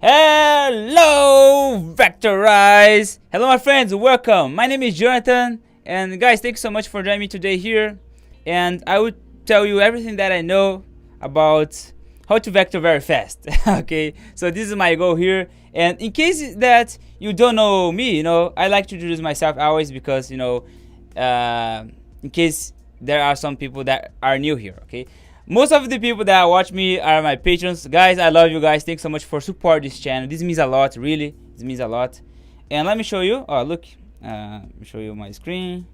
Hello, Vectorize! Hello, my friends, welcome. My name is Jonathan, and guys, thanks so much for joining me today here. And I will tell you everything that I know about how to vector very fast. Okay, so this is my goal here. And in case that you don't know me, I like to introduce myself always because, in case there are some people that are new here, okay? Most of the people that watch me are my patrons. Guys, I love you guys. Thanks so much for support this channel. This means a lot, really. This means a lot. And let me show you. Oh, look. Let me show you my screen.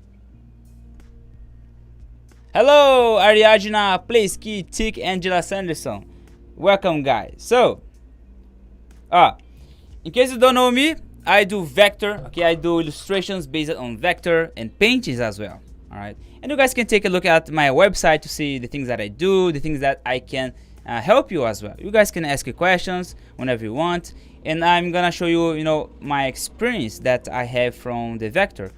Hello, 𝚅𝚎𝚌𝚝𝚑 𝚂𝚐𝚑𝚑 Welcome, guys. So, in case you don't know me, I do vector. Okay, I do illustrations based on vector and paintings as well. All right, and you guys can take a look at my website to see the things that I do, the things that I can help you as well. You guys can ask your questions whenever you want, and I'm gonna show you, my experience that I have from the vector.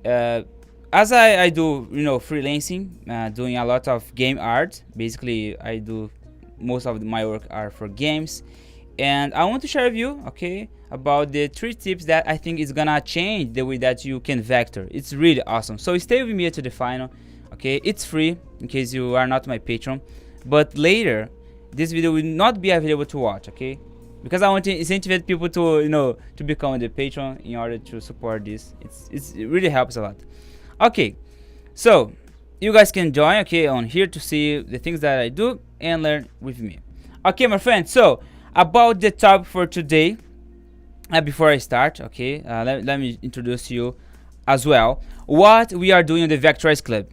As I do, freelancing, doing a lot of game art. Basically, I do most of my work are for games, and I want to share with you, okay, about the 3 tips that I think is gonna change the way that you can vector. It's really awesome. So stay with me to the final, okay? It's free in case you are not my patron, but later this video will not be available to watch, okay? Because I want to incentivize people to to become the patron in order to support this. It really helps a lot. Okay, so you guys can join, okay, on here to see the things that I do and learn with me. Okay, my friends, so about the topic for today, before I start, okay, let me introduce you as well what we are doing on the Vectorize Club.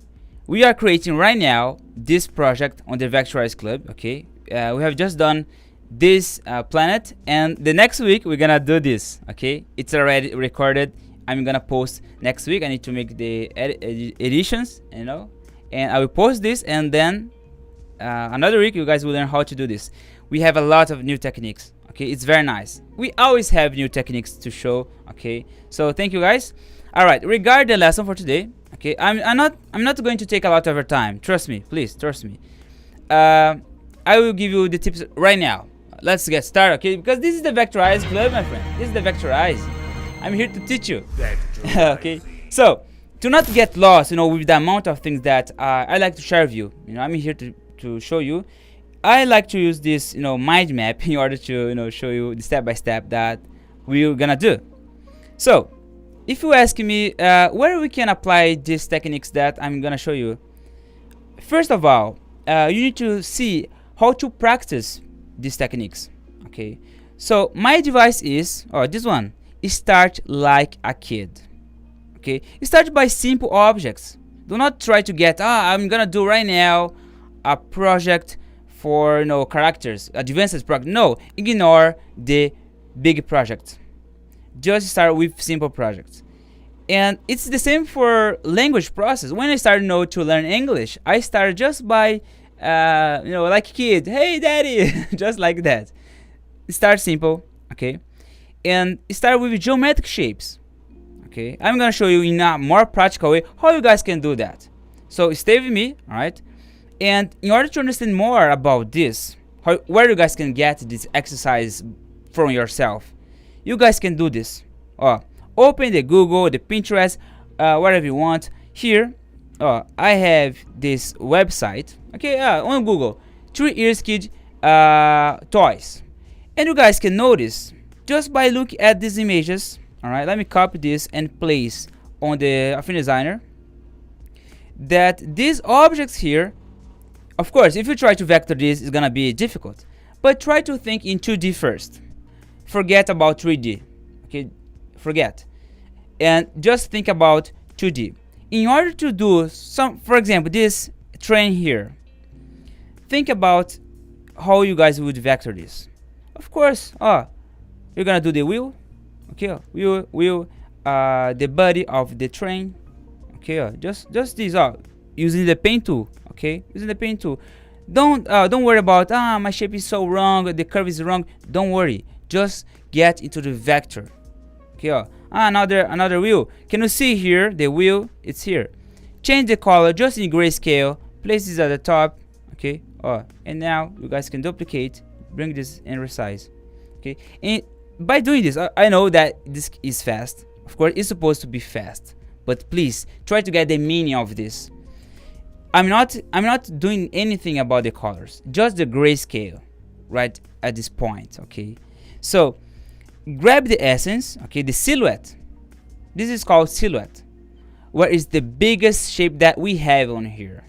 We are creating right now this project on the Vectorize Club, okay. We have just done this planet, and the next week we're gonna do this, okay. It's already recorded. I'm gonna post next week. I need to make the editions, you know, and I will post this, and then another week you guys will learn how to do this. We have a lot of new techniques, okay. It's very nice. We always have new techniques to show, okay. So thank you guys. All right, regarding the lesson for today, okay, I'm not going to take a lot of your time. Trust me, please trust me. I will give you the tips right now. Let's get started, okay, because this is the Vectorize Club, my friend. This is the Vectorize. I'm here to teach you. Okay, so do not get lost, you know, with the amount of things that I like to share with you. You know, I'm here to show you. I like to use this, you know, mind map in order to, you know, show you the step by step that we're gonna do. So if you ask me where we can apply these techniques that I'm gonna show you, first of all, you need to see how to practice these techniques, okay. So my device is, this one, start like a kid, okay. Start by simple objects. Do not try to get, I'm gonna do right now a project for, you know, characters, advanced project. No, ignore the big project. Just start with simple projects. And it's the same for language process. When I started, you know, to learn English, I started just by you know, like kid, hey daddy, just like that. Start simple, okay, and start with geometric shapes, okay. I'm gonna show you in a more practical way how you guys can do that. So stay with me, all right. And in order to understand more about this, where you guys can get this exercise from yourself, you guys can do this. Open the Google, the Pinterest, whatever you want. Here, I have this website, okay, on Google, 3 Years Kid Toys. And you guys can notice, just by looking at these images, all right, let me copy this and place on the Affinity Designer, that these objects here, of course, if you try to vector this, it's gonna be difficult. But try to think in 2D first. Forget about 3D, okay, forget. And just think about 2D. In order to do some, for example, this train here, think about how you guys would vector this. Of course, you're gonna do the wheel, okay, wheel, the body of the train, okay, just these using the paint tool, okay, using the paint tool. Don't worry about my shape is so wrong, the curve is wrong. Don't worry, just get into the vector, okay. Another wheel. Can you see here the wheel? It's here. Change the color just in grayscale. Place this at the top, okay. And now you guys can duplicate, bring this and resize, okay. And by doing this, I know that this is fast. Of course, it's supposed to be fast, but please try to get the meaning of this. I'm not doing anything about the colors, just the grayscale right at this point, okay. So grab the essence, okay, the silhouette. This is called silhouette, where is the biggest shape that we have on here,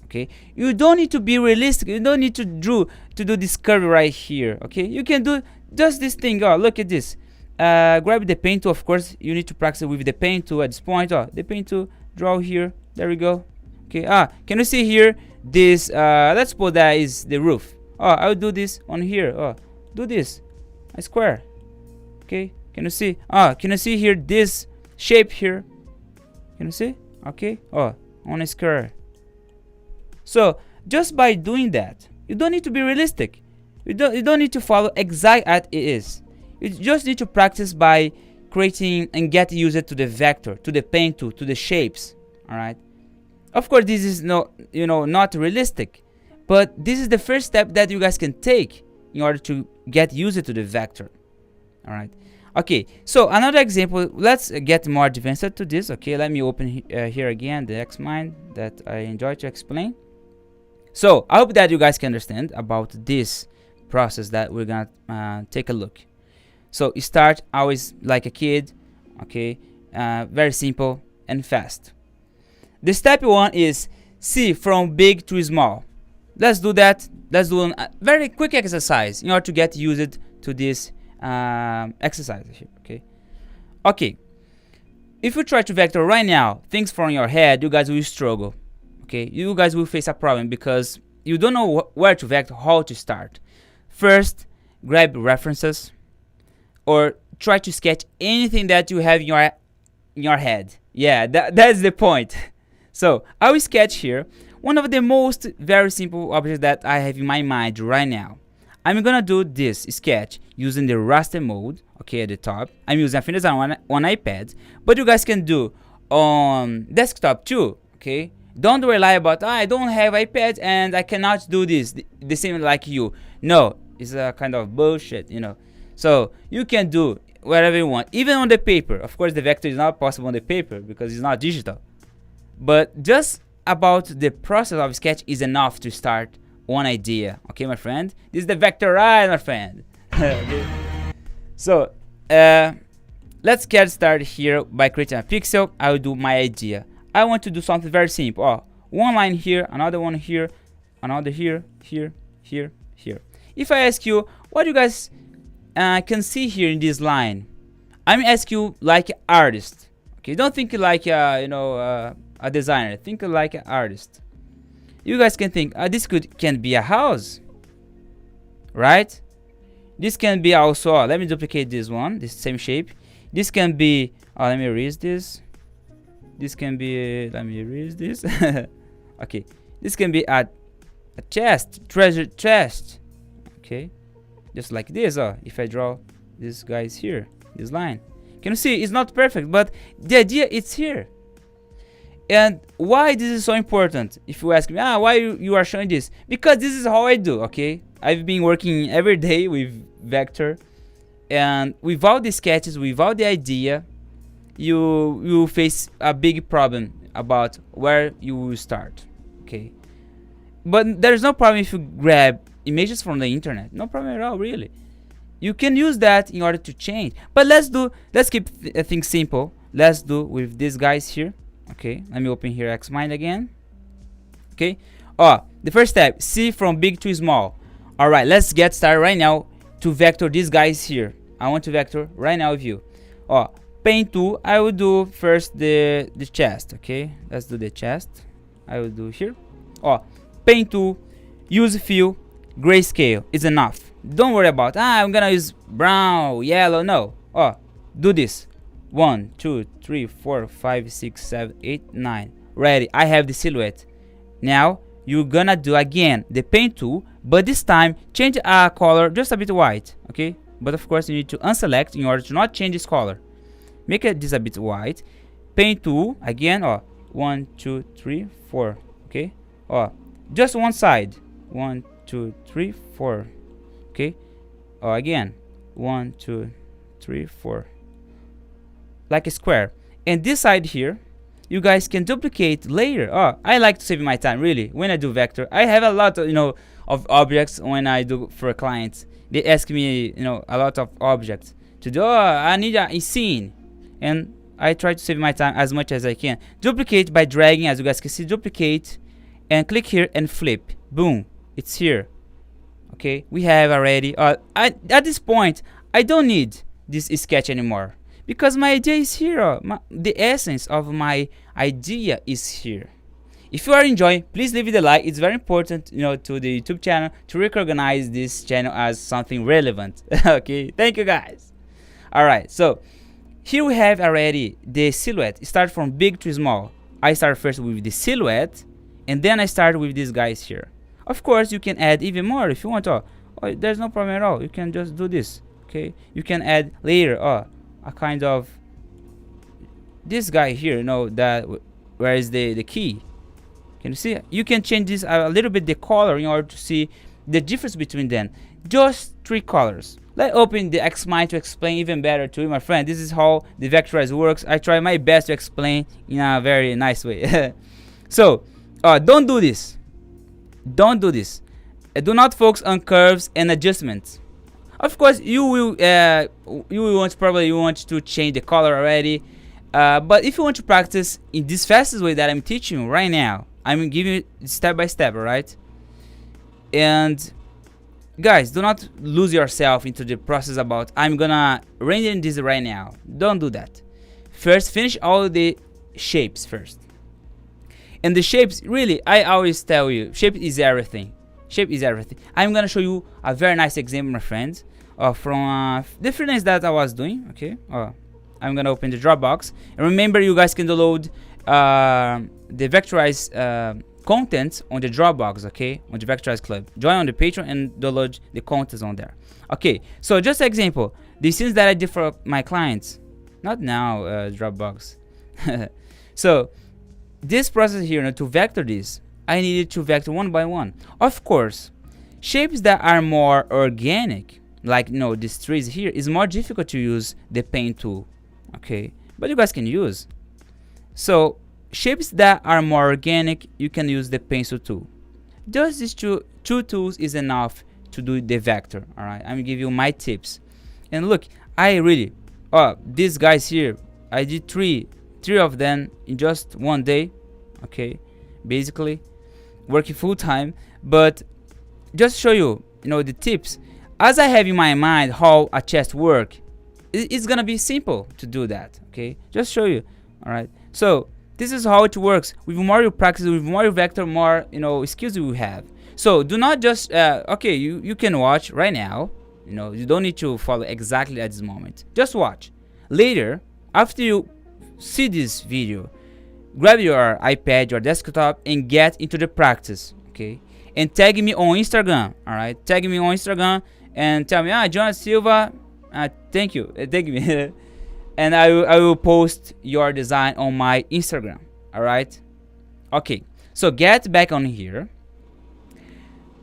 okay. You don't need to be realistic. You don't need to do this curve right here, okay. You can do just this thing. Look at this. Grab the paint tool. Of course, you need to practice with the paint tool at this point. The paint tool, draw here. There we go. Okay. Can you see here this? Let's suppose that is the roof. I will do this on here. Do this, a square. Okay. Can you see? Can you see here this shape here? Can you see? Okay. On a square. So just by doing that, you don't need to be realistic. You don't need to follow exact as it is. You just need to practice by creating and get used to the vector, to the paint tool, to the shapes. All right. Of course, this is not realistic, but this is the first step that you guys can take in order to get used to the vector. All right. Okay. So another example. Let's get more advanced to this. Okay. Let me open here again the Xmind that I enjoy to explain. So I hope that you guys can understand about this process that we're gonna take a look. So start always like a kid, okay, very simple and fast. The step one is see from big to small. Let's do that. Let's do a very quick exercise in order to get used to this exercises here. Okay, if you try to vector right now things from your head, you guys will struggle. Okay, you guys will face a problem because you don't know where to vector, how to start. First, grab references or try to sketch anything that you have in your head. Yeah, that's the point. So I will sketch here one of the most very simple objects that I have in my mind right now. I'm gonna do this sketch using the raster mode. Okay, at the top I'm using Affinity Designer on iPad, but you guys can do on desktop too. Okay, don't rely about I don't have iPad and I cannot do this the same like you. No, it's a kind of bullshit, you know. So you can do whatever you want, even on the paper. Of course the vector is not possible on the paper because it's not digital, but just about the process of sketch is enough to start one idea. Okay, my friend, this is the Vectorize, my friend. So let's get started here by creating a pixel. I will do my idea. I want to do something very simple. Oh, one line here, another one here, another here, here, here, here. If I ask you what you guys can see here in this line, I'm asking you like an artist. Okay, don't think like a designer. Think like an artist. You guys can think this can be a house, right? This can be also, let me duplicate this one, this same shape. This can be, let me erase this. This can be, let me erase this. Okay, this can be a chest, treasure chest. Okay, just like this. If I draw this guys here, this line, can you see it's not perfect, but the idea it's here. And why this is so important? If you ask me, why you are showing this? Because this is how I do. Okay, I've been working every day with vector, and without the sketches, without the idea, you will face a big problem about where you will start. Okay, but there's no problem if you grab images from the internet. No problem at all, really. You can use that in order to change. But let's keep things simple. Let's do with these guys here. Okay, let me open here Xmind again. Okay, the first step, see from big to small. All right, let's get started right now to vector these guys here. I want to vector right now with you. Paint tool, I will do first the chest. Okay, let's do the chest. I will do here. Paint tool, use fill, grayscale is enough. Don't worry about I'm gonna use brown, yellow. No. Do this. 1 2 3 4 5 6 7 8 9. Ready, I have the silhouette. Now you're gonna do again the paint tool, but this time change color just a bit white. Okay, but of course you need to unselect in order to not change this color. Make this a bit white. Paint tool again. 1 2 3 4. Okay, just one side. 1 2 3 4. Okay, again 1 2 3 4, like a square. And this side here you guys can duplicate later. I like to save my time, really. When I do vector, I have a lot of of objects. When I do for clients, they ask me a lot of objects to do. I need a scene, and I try to save my time as much as I can. Duplicate by dragging, as you guys can see. Duplicate and click here and flip. Boom, it's here. Okay, we have already. At this point, I don't need this sketch anymore because my idea is here. The essence of my idea is here. If you are enjoying, please leave it a like. It's very important, to the YouTube channel to recognize this channel as something relevant. Okay, thank you guys. All right, so here we have already the silhouette. Start from big to small. I start first with the silhouette, and then I start with these guys here. Of course, you can add even more if you want. There's no problem at all. You can just do this. Okay, you can add later. A kind of this guy here. That where is the key? Can you see? You can change this a little bit the color in order to see the difference between them. Just 3 colors. Let's open the Xmind to explain even better to you, my friend. This is how the Vectorize works. I try my best to explain in a very nice way. So, don't do this. Don't do this. Do not focus on curves and adjustments. Of course, you will want to change the color already. But if you want to practice in this fastest way that I'm teaching you right now, I'm giving you step by step, alright? And guys, do not lose yourself into the process about I'm gonna render this right now. Don't do that. First, finish all the shapes first. And the shapes, really, I always tell you, shape is everything. Shape is everything. I'm gonna show you a very nice example, my friends, from the freelance that I was doing. Okay, I'm gonna open the Dropbox, and remember, you guys can download the Vectorize content on the Dropbox, okay, on the Vectorize Club. Join on the Patreon and download the contents on there. Okay, so just an example, the scenes that I did for my clients, not now, Dropbox. So this process here, to vector this, I needed to vector one by one. Of course, shapes that are more organic, like these trees here, is more difficult to use the pen tool, okay, but you guys can use. So shapes that are more organic, you can use the pencil tool. Just these two tools is enough to do the vector. All right, I'm gonna give you my tips. And look, I really, these guys here, I did three of them in just one day. Okay, basically working full time. But just show you, the tips. As I have in my mind how a chest work, it's gonna be simple to do that. Okay, just show you. All right, so this is how it works. With more you practice, with more you vector, more skills you have. So do not just okay, you can watch right now. You don't need to follow exactly at this moment. Just watch. Later, after you see this video, grab your iPad, your desktop, and get into the practice. Okay, and tag me on Instagram. All right, tag me on Instagram and tell me, Jhonatan Silva, thank you, thank me. And I will post your design on my Instagram. All right. Okay. So get back on here.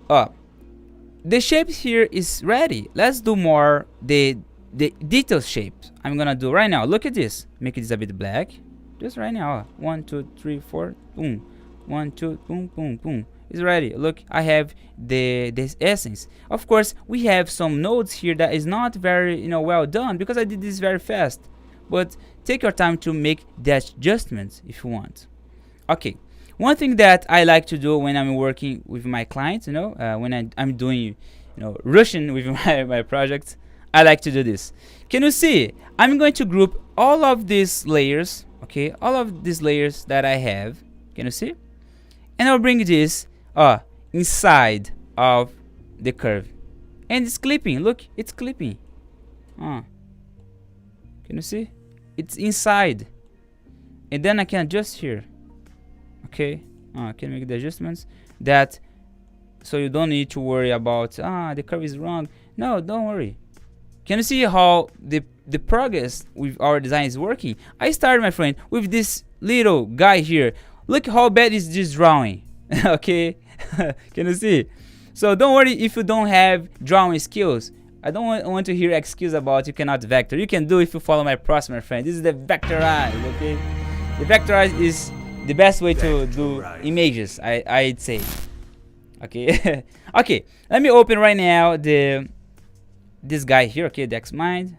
The shapes here is ready. Let's do more the detail shapes. I'm gonna do right now. Look at this. Make this a bit black. Just right now. 1, 2, 3, 4. Boom. 1, 2. Boom, boom, boom. It's ready. Look, I have this essence. Of course, we have some nodes here that is not very well done because I did this very fast. But take your time to make the adjustments if you want. Okay, one thing that I like to do when I'm working with my clients, when I'm doing, rushing with my projects, I like to do this. Can you see? I'm going to group all of these layers, okay, all of these layers that I have. Can you see? And I'll bring this inside of the curve, and it's clipping. Look, it's clipping. Can you see? It's inside, and then I can adjust here. Okay, I can make the adjustments that, so you don't need to worry about the curve is wrong. No, don't worry. Can you see how the progress with our design is working? I started, my friend, with this little guy here. Look how bad is this drawing. Okay, can you see? So don't worry if you don't have drawing skills. I don't want to hear excuse about you cannot vector. You can do if you follow my process, my friend. This is the Vectorize, okay? The Vectorize is the best way to do images, I'd say. Okay, okay. Let me open right now this guy here, okay, the X-Mind.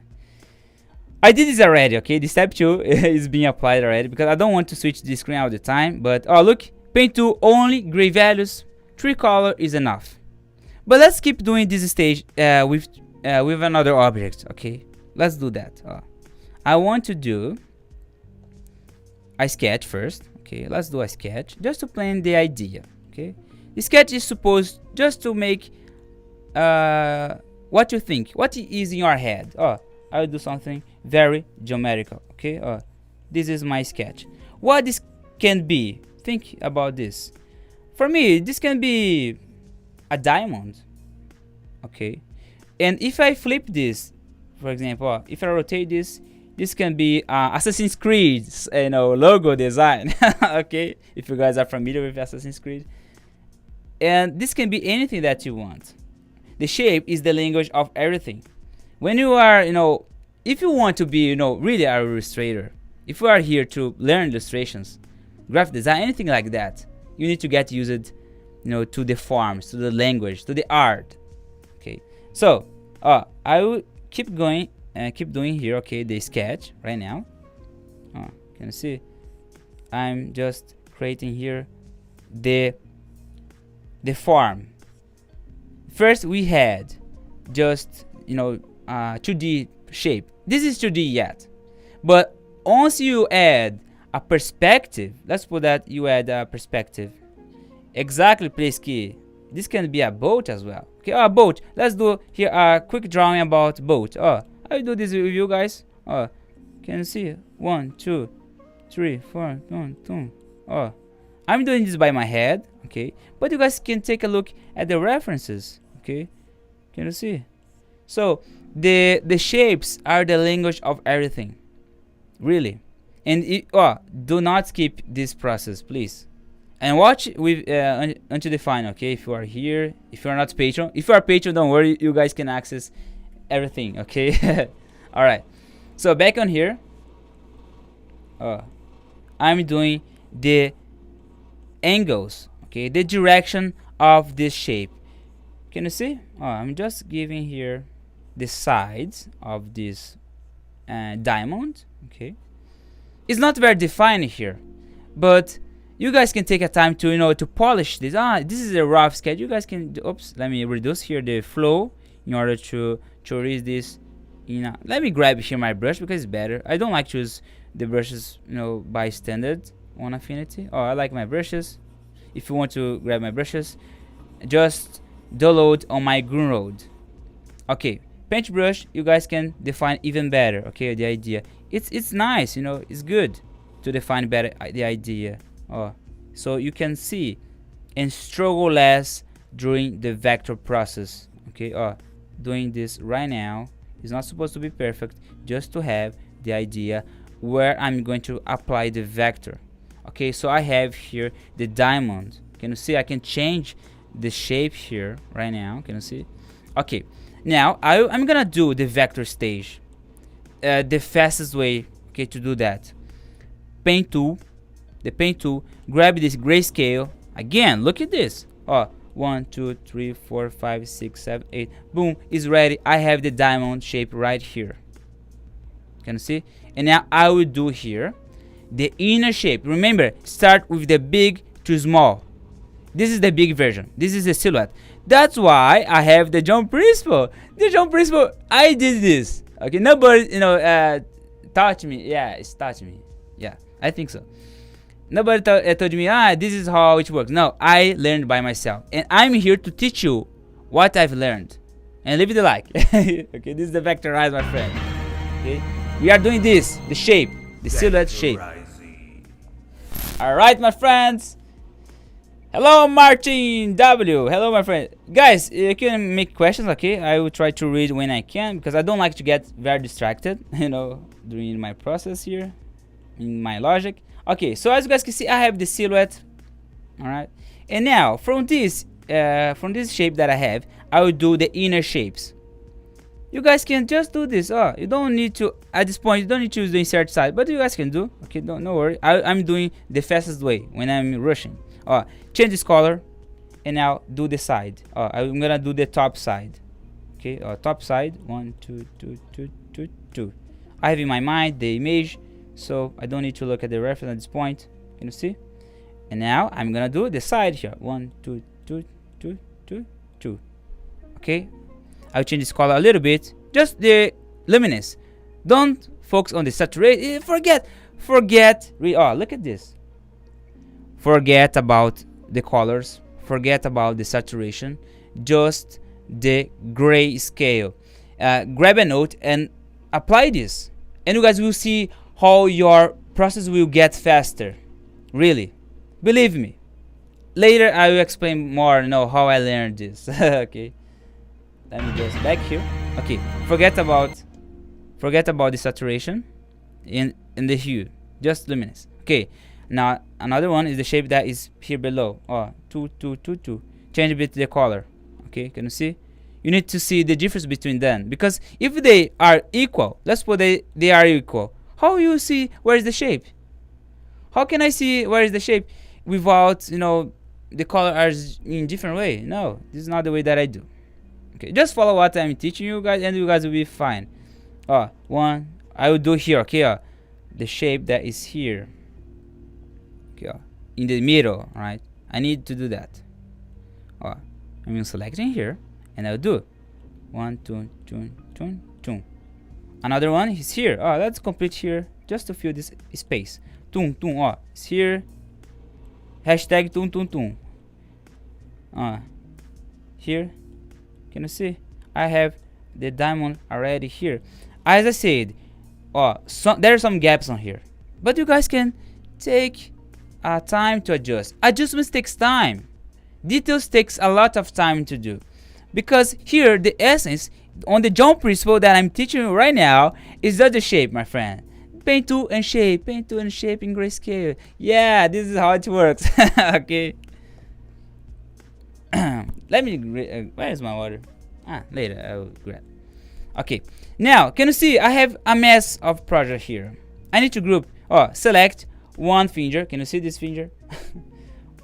I did this already, okay? The step 2 is being applied already because I don't want to switch the screen all the time. But look, paint tool only, gray values, 3 color is enough. But let's keep doing this stage with another object. Okay, let's do that. I want to do a sketch first. Okay, let's do a sketch just to plan the idea. Okay, the sketch is supposed just to make what you think, what is in your head. I will do something very geometrical. Okay, this is my sketch. What this can be, think about this. For me, this can be a diamond. Okay, and if I flip this, for example, if I rotate this, this can be Assassin's Creed's logo design. Okay, if you guys are familiar with Assassin's Creed. And this can be anything that you want. The shape is the language of everything. When you are, if you want to be, really an illustrator, if you are here to learn illustrations, graphic design, anything like that, you need to get used, to the forms, to the language, to the art. Okay, so I will keep going and keep doing here. Okay, the sketch right now. Can you see? I'm just creating here the form. First we had just 2D shape. This is 2D yet, but once you add a perspective, let's put that you add a perspective. Exactly, place key. This can be a boat as well. Okay, a boat. Let's do here a quick drawing about boat. I will do this with you guys. Can you see? 1, 2, 3, 4, 1, 2. I'm doing this by my head. Okay, but you guys can take a look at the references. Okay, can you see? So the shapes are the language of everything, really. And do not skip this process, please. And watch with until the final. Okay, if you are here, if you are not patron, if you are patron, don't worry, you guys can access everything. Okay. All right. So back on here, I'm doing the angles. Okay, the direction of this shape. Can you see? I'm just giving here the sides of this diamond. Okay, it's not very defined here, but you guys can take a time to to polish this. This is a rough sketch. You guys can oops, let me reduce here the flow in order to erase this. Let me grab here my brush because it's better. I don't like to use the brushes by standard on Affinity. I like my brushes. If you want to grab my brushes, just download on my Gumroad. Okay, paintbrush, you guys can define even better. Okay, the idea, it's nice, it's good to define better the idea. So you can see and struggle less during the vector process. Okay, doing this right now is not supposed to be perfect, just to have the idea where I'm going to apply the vector. Okay, so I have here the diamond. Can you see? I can change the shape here right now. Can you see? Okay, now I'm gonna do the vector stage. The fastest way, okay, to do that, paint tool, the paint tool, grab this grayscale again. Look at this. 1, 2, 3, 4, 5, 6, 7, 8. Boom, is ready. I have the diamond shape right here. Can you see? And now I will do here the inner shape. Remember, start with the big to small. This is the big version. This is the silhouette. That's why I have the jump principle. The jump principle, I did this. Okay, nobody taught me. Yeah, it's taught me. Yeah, I think so. Nobody told me, this is how it works. No, I learned by myself. And I'm here to teach you what I've learned. And leave it a like. Okay, this is the Vectorize, my friend. Okay, we are doing this, the shape, the silhouette shape. Alright, my friends. Hello, Martin W. Hello, my friend. Guys, you can make questions, okay? I will try to read when I can, because I don't like to get very distracted, during my process here, in my logic. Okay, so as you guys can see, I have the silhouette. Alright. And now, from this shape that I have, I will do the inner shapes. You guys can just do this. You don't need to, at this point, you don't need to use the insert side, but you guys can do. Okay, no worry. I'm doing the fastest way when I'm rushing. Change this color, and now do the side. I'm gonna do the top side. Okay, top side. 1, 2, 2, 2, 2, 2. I have in my mind the image, so I don't need to look at the reference at this point. Can you see? And now I'm gonna do the side here. 1, 2, 2, 2, 2, 2. Okay, I'll change this color a little bit. Just the luminance. Don't focus on the saturation. Forget. Look at this. Forget about the colors. Forget about the saturation. Just the gray scale. Grab a note and apply this, and you guys will see how your process will get faster. Really, believe me. Later I will explain more how I learned this. Okay, let me just back here. Okay, forget about the saturation in the hue, just luminous. Okay, now another one is the shape that is here below. 2, 2, 2, 2. Change a bit the color. Okay, can you see? You need to see the difference between them, because if they are equal, let's put they are equal, how you see where is the shape? How can I see where is the shape without the color are in different way? No, this is not the way that I do. Okay, just follow what I'm teaching you guys, and you guys will be fine. One I will do here. Okay, the shape that is here. Okay, in the middle, right? I need to do that. I'm selecting here, and I'll do 1 2 2 2 2. Another one is here. Oh, let's complete here just to fill this space. Tum tum. Oh, it's here. Hashtag tum tum tum. Here, can you see? I have the diamond already here. As I said, there are some gaps on here, but you guys can take time to adjust. Adjustments takes time. Details takes a lot of time to do, because here the essence on the jump principle that I'm teaching you right now is just the shape, my friend. Paint tool and shape, paint tool and shape in grayscale. Yeah, this is how it works. Okay. Let me where is my water? Later I will grab. Okay, now can you see I have a mess of project here. I need to group. Select one finger. Can you see this finger?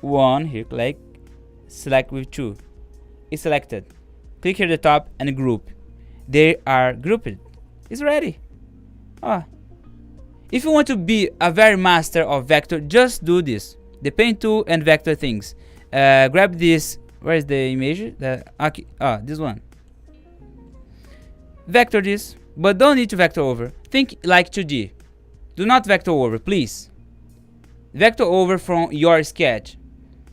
One here, click, select with two. It's selected. Click here at the top and group. They are grouped. It's ready. If you want to be a very master of vector, just do this. The paint tool and vector things. Grab this. Where is the image? This one. Vector this, but don't need to vector over. Think like 2D. Do not vector over, please. Vector over from your sketch.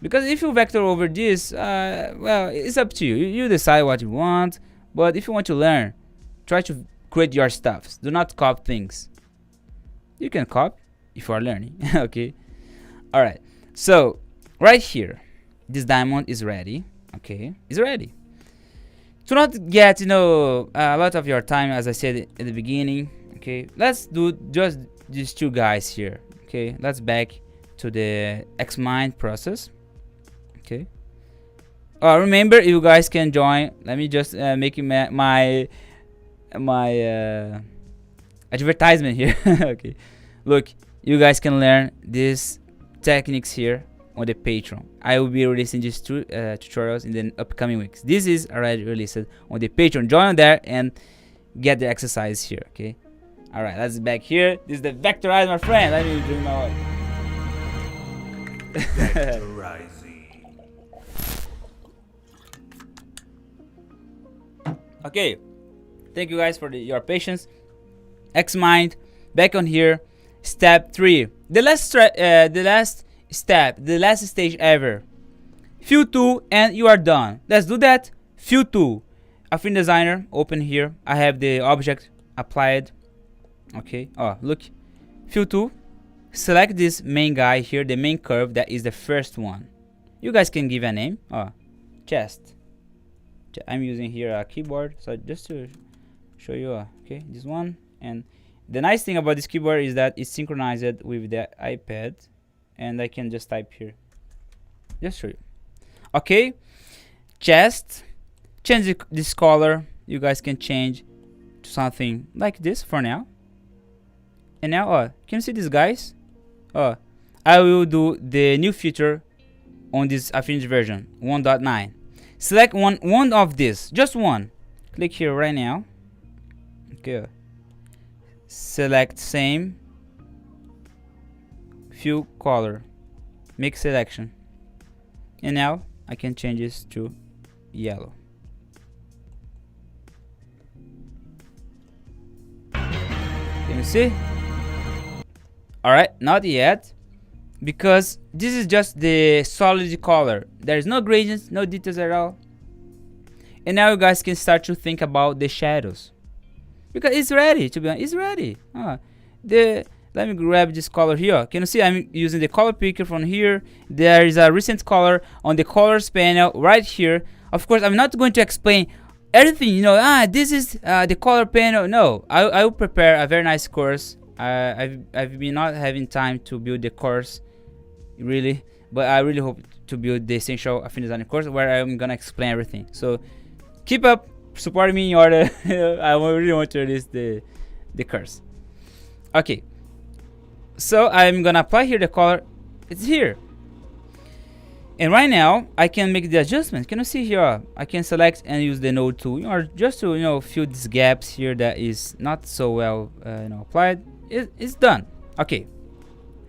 Because if you vector over this, well, it's up to you. You decide what you want. But if you want to learn, try to create your stuffs. Do not copy things. You can copy if you are learning. Okay. All right. So right here, this diamond is ready. Okay, it's ready. To not get a lot of your time, as I said at the beginning. Okay, let's do just these two guys here. Okay, let's back to the Xmind process. Okay. Remember, you guys can join. Let me just make my advertisement here. Okay, look, you guys can learn these techniques here on the Patreon. I will be releasing these two tutorials in the upcoming weeks. This is already released on the Patreon. Join there and get the exercise here. Okay. All right, let's back here. This is the Vectorize, my friend. Let me drink my water. Vectorizing. Okay. Thank you guys for your patience. Xmind, back on here. Step 3. The last step, the last stage ever. Fill tool and you are done. Let's do that. Fill tool. Affinity Designer, open here. I have the object applied. Okay. Look. Fill tool. Select this main guy here, the main curve that is the first one. You guys can give a name. Chest. I'm using here a keyboard, so just to show you. Okay, this one. And the nice thing about this keyboard is that it's synchronized with the iPad. And I can just type here. Just show you. Okay. Chest. Change this color. You guys can change to something like this for now. And now, can you see these guys? I will do the new feature on this Affinity version 1.9. Select one of this. Just one. Click here right now. Okay. Select same. Fill color, make selection, and now I can change this to yellow. Can you see? Alright, not yet, because this is just the solid color. There is no gradients, no details at all. And now you guys can start to think about the shadows, because it's ready. To be honest, it's ready. Let me grab this color here. Can you see I'm using the color picker from here? There is a recent color on the colors panel right here. Of course, I'm not going to explain everything. This is the color panel. No, I will prepare a very nice course. I've been not having time to build the course, really, but I really hope to build the essential Affinity Designer course where I'm gonna explain everything. So keep up supporting me in order. I really want to release the course. Okay. So I'm gonna apply here the color. It's here, and right now I can make the adjustment. Can you see here? I can select and use the node tool, or just to fill these gaps here that is not so well applied. It's done. Okay.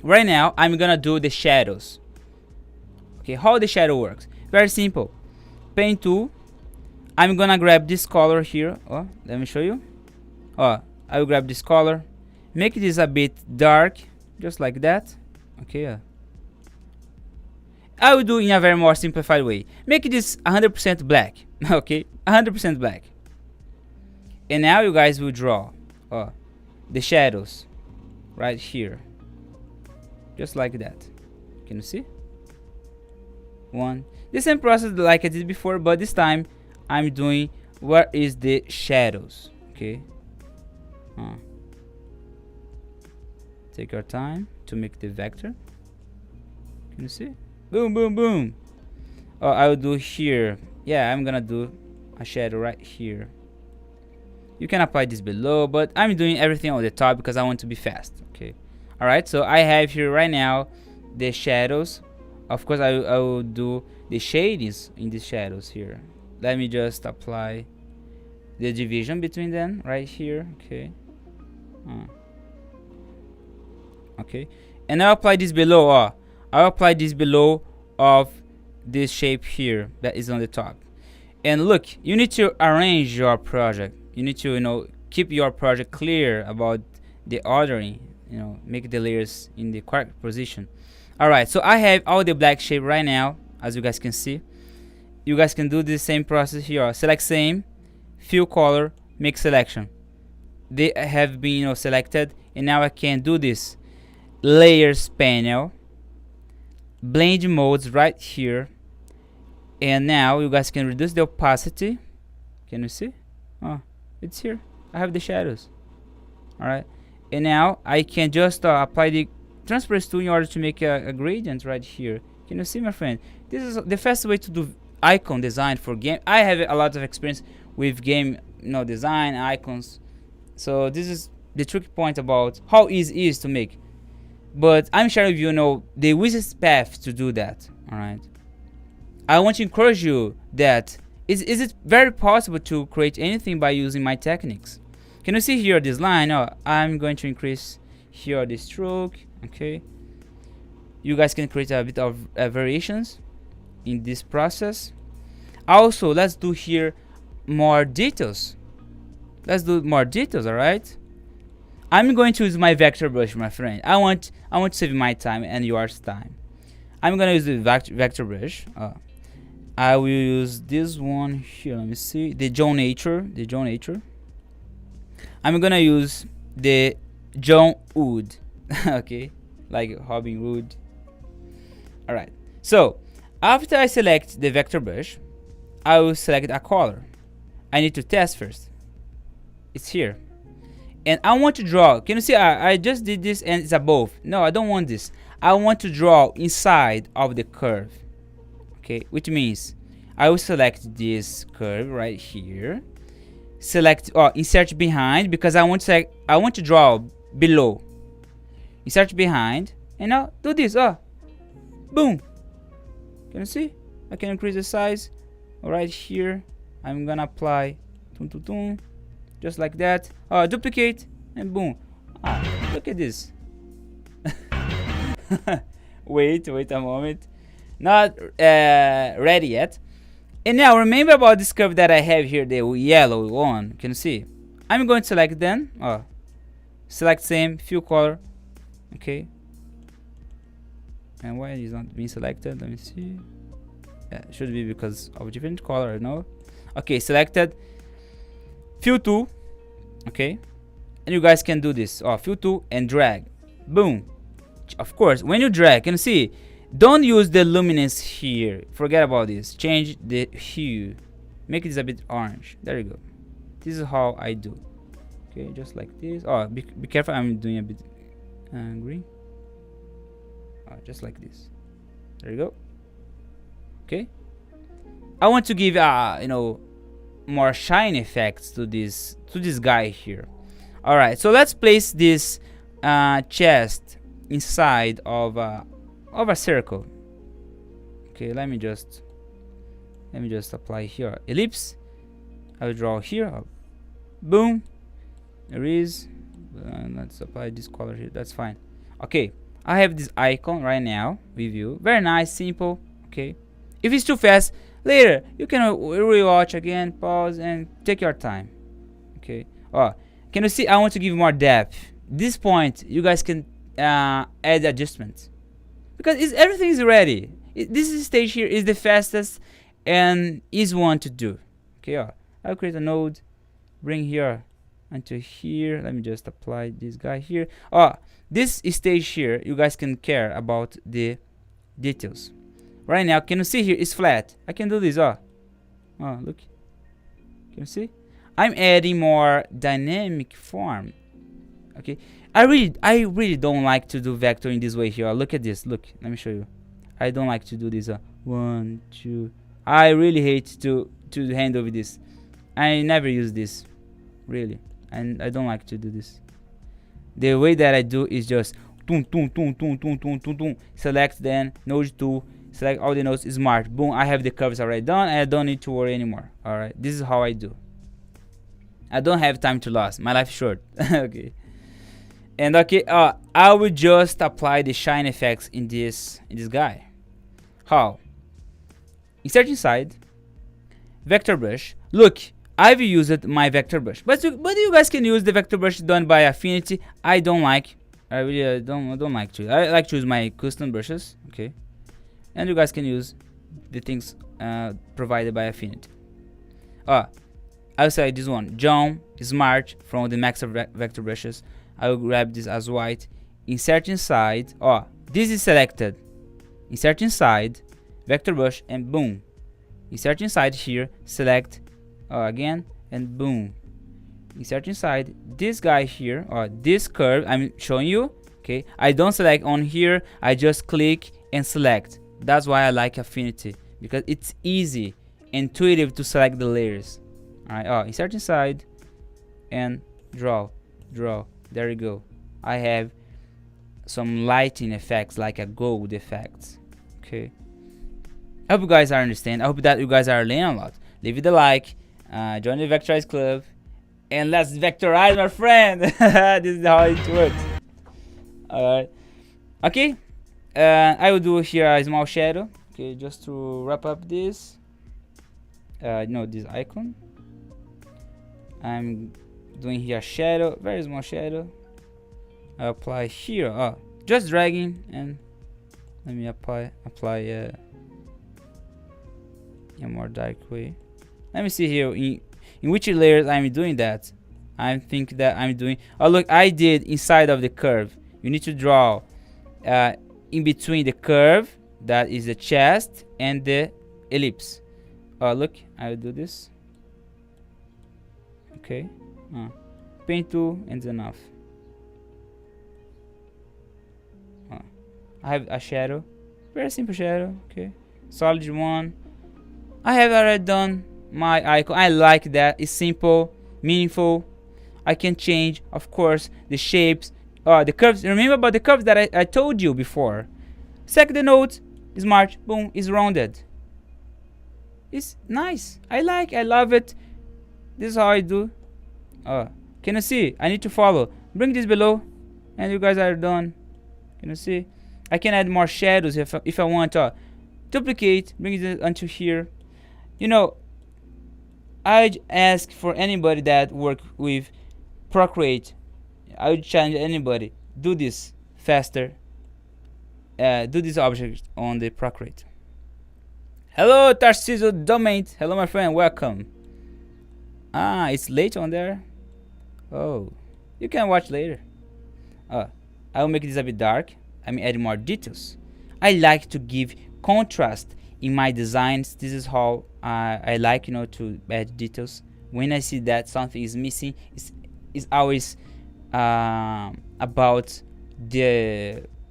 Right now I'm gonna do the shadows. Okay, how the shadow works? Very simple. Paint tool. I'm gonna grab this color here. Oh, let me show you. Oh, I will grab this color, make this a bit dark, just like that. Okay. I will do in a very more simplified way. Make this 100% black. Okay, 100% black. And now you guys will draw the shadows right here, just like that. Can you see? One. The same process like I did before, but this time I'm doing where is the shadows. Okay. Take your time to make the vector. Can you see? Boom, boom, boom. Oh, I will do here. Yeah, I'm gonna do a shadow right here. You can apply this below, but I'm doing everything on the top because I want to be fast. Okay. All right. So I have here right now the shadows. Of course, I will do the shadings in the shadows here. Let me just apply the division between them right here. Okay. Okay. And I'll apply this below. I'll apply this below of this shape here that is on the top. And look, you need to arrange your project. You need to, keep your project clear about the ordering. Make the layers in the correct position. All right, so I have all the black shape right now, as you guys can see. You guys can do the same process here. Select same, fill color, make selection. They have been selected, and now I can do this. Layers panel, blend modes right here, and now you guys can reduce the opacity. Can you see? Oh, it's here. I have the shadows. All right, and now I can just apply the transparency tool in order to make a gradient right here. Can you see, my friend? This is the fast way to do icon design for game. I have a lot of experience with game design icons, so this is the tricky point about how easy it is to make. But I'm sharing with you the easiest path to do that. All right, I want to encourage you that is it very possible to create anything by using my techniques. Can you see here this line? I'm going to increase here the stroke. Okay, you guys can create a bit of variations in this process. Also, let's do here more details. Let's do more details. All right, I'm going to use my vector brush, my friend. I want to save my time and yours time. I'm gonna use the vector brush. I will use this one here. Let me see, the Jhonatan. I'm gonna use the John Wood. Okay, like Robin Hood. All right, so after I select the vector brush, I will select a color. I need to test first. It's here, and I want to draw. Can you see? I just did this and it's above. No, I don't want this. I want to draw inside of the curve. Okay, which means I will select this curve right here. Select insert behind, because I want to draw below. Insert behind, and now do this. Boom. Can you see? I can increase the size right here. I'm gonna apply just like that. Duplicate, and boom. Look at this. wait a moment, not ready yet. And now remember about this curve that I have here, the yellow one. Can you see? I'm going to select then. Select same, fill color. Okay, and why is not being selected? Let me see. It should be because of different color. No. Okay, selected, fill tool. Okay, and you guys can do this. Fill tool and drag. Boom. Of course, when you drag, can you see? Don't use the luminance here. Forget about this. Change the hue. Make this a bit orange. There you go. This is how I do. Okay, just like this. Be careful. I'm doing a bit green. Just like this. There you go. Okay. I want to give more shine effects to this guy here. All right. So let's place this chest inside of a circle. Okay, let me just apply here ellipse. I will draw here. Boom. There is. Let's apply this color here. That's fine. Okay, I have this icon right now with you. Very nice, simple. Okay, if it's too fast, Later, you can rewatch again, pause, and take your time. Okay. Oh, can you see? I want to give more depth. This point, you guys can add adjustments because everything is ready. This stage here is the fastest and easy one to do. Okay. Oh, I'll create a node, bring here until here. Let me just apply this guy here. Oh, this stage here, you guys can care about the details. Right now, can you see here? It's flat. I can do this. Oh, look. Can you see? I'm adding more dynamic form. Okay. I really don't like to do vector in this way here. Look at this. Look. Let me show you. I don't like to do this. 1, 2. I really hate to handle with this. I never use this. Really. And I don't like to do this. The way that I do is just select then node 2. Select all the nodes, smart, boom, I have the curves already done and I don't need to worry anymore. Alright, this is how I do. I don't have time to lose, my life is short. Okay. And okay, I will just apply the shine effects in this guy. How? Insert inside, vector brush. Look, I've used my vector brush, but you guys can use the vector brush done by Affinity. I don't like. I really don't like to. I like to use my custom brushes. Okay. And you guys can use the things provided by Affinity. I'll select this one, John Smart from the max of vector brushes. I will grab this as white. Insert inside. This is selected. Insert inside, vector brush, and boom. Insert inside here. Select again, and boom. Insert inside this guy here, or this curve I'm showing you. Okay, I don't select on here. I just click and select. That's why I like Affinity, because it's easy, intuitive to select the layers. Alright, insert inside and draw. There you go. I have some lighting effects like a gold effect. Okay. I hope you guys are understand. I hope that you guys are learning a lot. Leave it a like, join the Vectorize Club, and let's vectorize, my friend. This is how it works. Alright. Okay. I will do here a small shadow. Okay, just to wrap up this. This icon. I'm doing here a shadow, very small shadow. I apply here. Just dragging, and let me apply a more dark way. Let me see here in which layers I'm doing that. I think that I'm doing. Look, I did inside of the curve. You need to draw in between the curve, that is the chest, and the ellipse. Look, I will do this. Okay. Paint tool and enough. I have a shadow, very simple shadow. Okay, solid one. I have already done my icon. I like that. It's simple, meaningful. I can change, of course, the shapes. The curves. Remember about the curves that I told you before. Select the node, smart, boom, is rounded. It's nice. I love it. This is how I do. Can you see? I need to follow. Bring this below, and you guys are done. Can you see? I can add more shadows if I want. Duplicate, bring it onto here. I ask for anybody that work with Procreate. I would challenge anybody, do this faster. Do this object on the Procreate. Hello, 𝚅𝚎𝚌𝚝𝚛 𝙶𝚊𝚘𝚜. Hello, my friend. Welcome. It's late on there. You can watch later. I will make this a bit dark. Add more details. I like to give contrast in my designs. This is how I like, to add details. When I see that something is missing, it's always about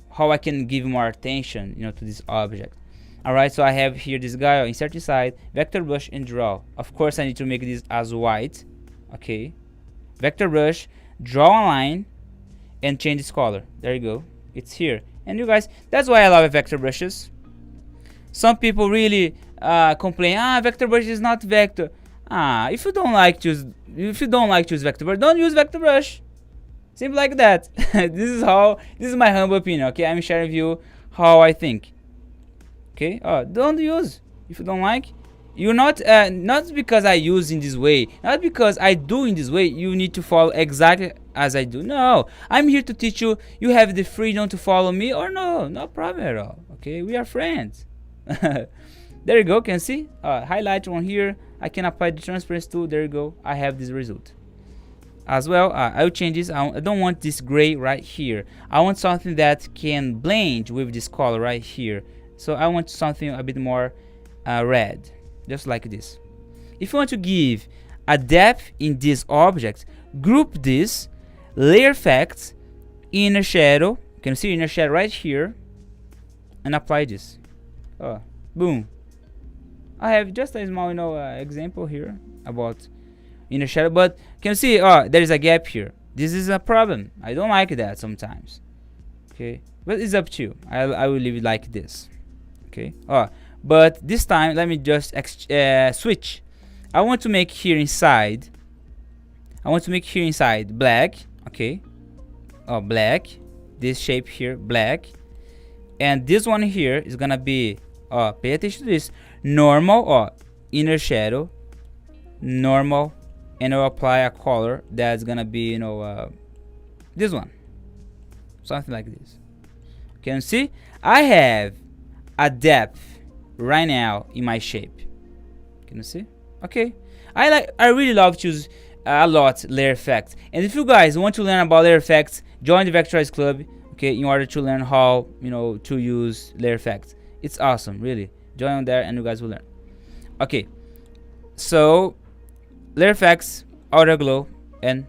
how I can give more attention, to this object. Alright, so I have here this guy. Insert inside, vector brush, and draw. Of course, I need to make this as white. Okay, vector brush, draw a line, and change its color. There you go. It's here. And you guys, that's why I love vector brushes. Some people really complain, vector brush is not vector. If you don't like to use vector brush, don't use vector brush. Simple like that. This is my humble opinion. Okay, I'm sharing with you how I think. Okay, don't use if you don't like. You're not because I use in this way, not because I do in this way, you need to follow exactly as I do. No, I'm here to teach you. You have the freedom to follow me or no problem at all. Okay, we are friends. There you go. Can see highlight on here. I can apply the transparency tool. There you go. I have this result as well. I'll change this. I don't want this gray right here. I want something that can blend with this color right here. So I want something a bit more red, just like this. If you want to give a depth in this object, group this, layer effects, inner shadow. You can see inner shadow right here, and apply this. Boom. I have just a small example here about inner shadow, but can you see there is a gap here. This is a problem. I don't like that sometimes. Okay, but it's up to you. I will leave it like this. Okay. But this time let me just switch. I want to make here inside black. Okay. Black. This shape here black, and this one here is gonna be pay attention to this, normal or inner shadow, normal, and I'll apply a color that's gonna be this one, something like this. Can you see I have a depth right now in my shape? Can you see? Okay, I really love to use a lot layer effects, and if you guys want to learn about layer effects, join the Vectorize Club, okay, in order to learn how to use layer effects. It's awesome, really. Join there and you guys will learn. Okay, so layer effects, outer glow, and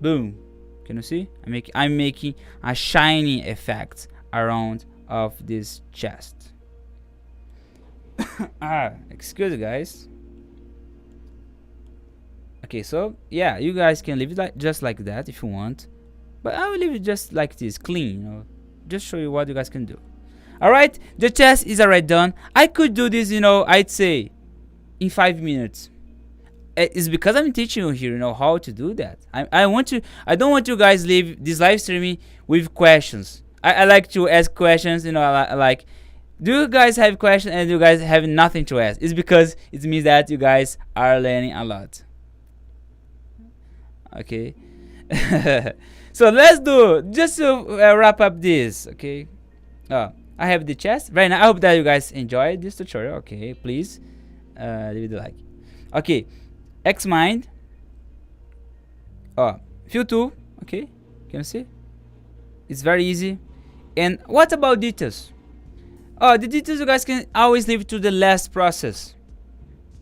boom. Can you see? I'm making a shiny effect around of this chest. Excuse me, guys. Okay, so yeah, you guys can leave it just like that if you want, but I will leave it just like this, clean. Just show you what you guys can do. Alright, the chest is already done. I could do this, I'd say in 5 minutes. It's because I'm teaching you here, how to do that. I don't want you guys leave this live streaming with questions. I like to ask questions, like, do you guys have questions and you guys have nothing to ask? It's because it means that you guys are learning a lot. Okay. So let's do, just to wrap up this, okay? I have the chest right now. I hope that you guys enjoyed this tutorial. Okay, please leave it a like. Okay, Xmind, fill tool. Okay, can you see? It's very easy. And what about details? The details you guys can always leave to the last process.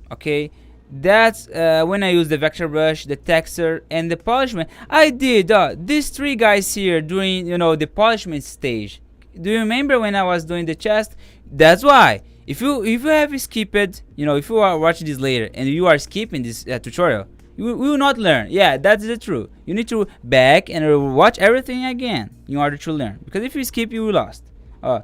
Okay, that's when I use the vector brush, the texture, and the polishment. I did these 3 guys here during the polishment stage. Do you remember when I was doing the chest? That's why. If you have skipped, if you are watching this later and you are skipping this tutorial, you will not learn. Yeah, that's the truth. You need to back and watch everything again in order to learn. Because if you skip, you will lost. I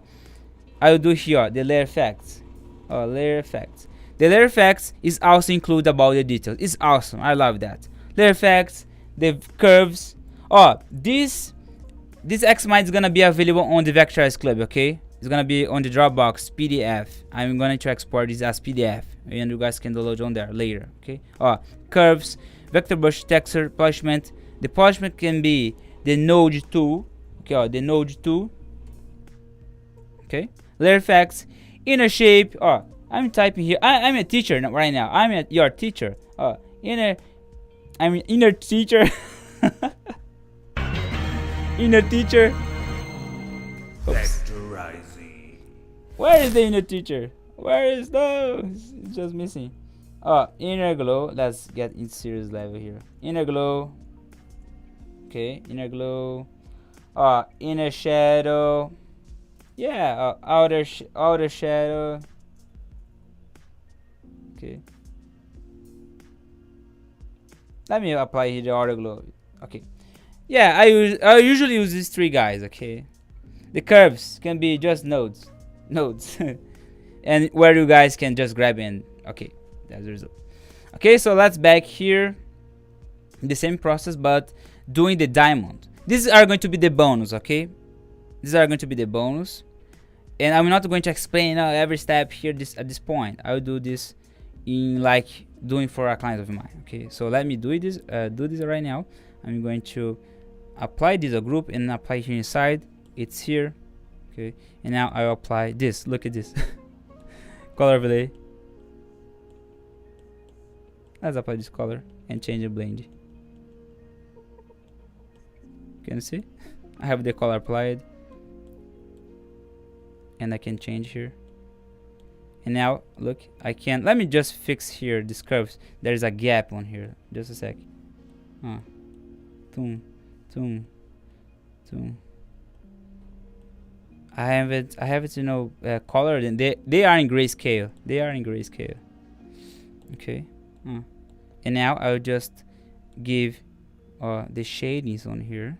will do here the layer effects. Layer effects. The layer effects is also include about the details. It's awesome. I love that. Layer effects, the curves. This Xmind is gonna be available on the Vectorize Club, okay? It's gonna be on the Dropbox PDF. I'm going to export this as PDF, and you guys can download on there later, okay? Curves, vector brush, texture, polishment. The polishment can be the node tool, okay? The node tool, okay? Layer effects, inner shape. I'm typing here. I'm a teacher right now. I'm your teacher. I'm inner teacher. Inner teacher. Oops. Vectorizing. Where is the inner teacher? Where is those? It's just missing. Inner glow. Let's get in serious level here. Inner glow. Okay, inner glow. Inner shadow. Yeah, outer shadow. Okay. Let me apply here the outer glow. Okay. Yeah, I usually use these 3 guys, okay? The curves can be just nodes. And where you guys can just grab in. Okay, that's the result. Okay, so let's back here. The same process, but doing the diamond. These are going to be the bonus, okay? These are going to be the bonus. And I'm not going to explain every step here at this point. I will do this in like doing for a client of mine. Okay, so let me do this right now. I'm going to apply this a group and apply here inside. It's here. Okay, and now I'll apply this. Look at this. Color overlay. Let's apply this color and change the blend. Can you see? I have the color applied, and I can change here. And now look, I can, let me just fix here this curves. There's a gap on here. Just a sec. Boom, boom, boom. I have it, you know, colored, and they are in grayscale. They are in grayscale. Okay. And now I'll just give the shadings on here,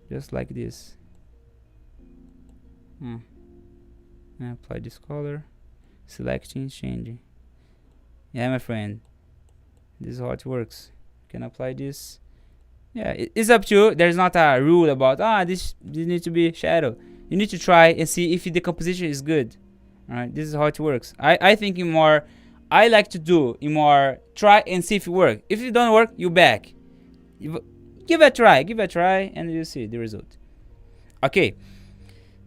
just like this. And apply this color, selecting, changing. Yeah, my friend, this is how it works. You can apply this. Yeah, it's up to you. There's not a rule about this needs to be shadow. You need to try and see if the composition is good. All right, this is how it works. I think in more, I like to do in more, try and see if it works. If it don't work, you back. Give it a try, and you see the result. Okay,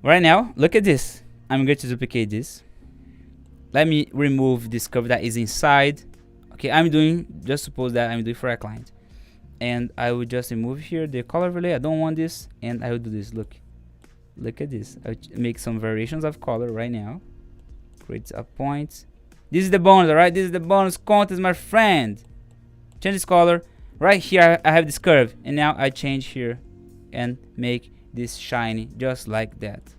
right now look at this. I'm going to duplicate this. Let me remove this curve that is inside. Okay, I'm doing, just suppose that I'm doing for a client, and I will just remove here the color overlay. I don't want this, and I will do this. Look at this. I'll make some variations of color right now. Create a point. This is the bonus, alright? This is the bonus content, my friend. Change this color. Right here I have this curve, and now I change here and make this shiny just like that.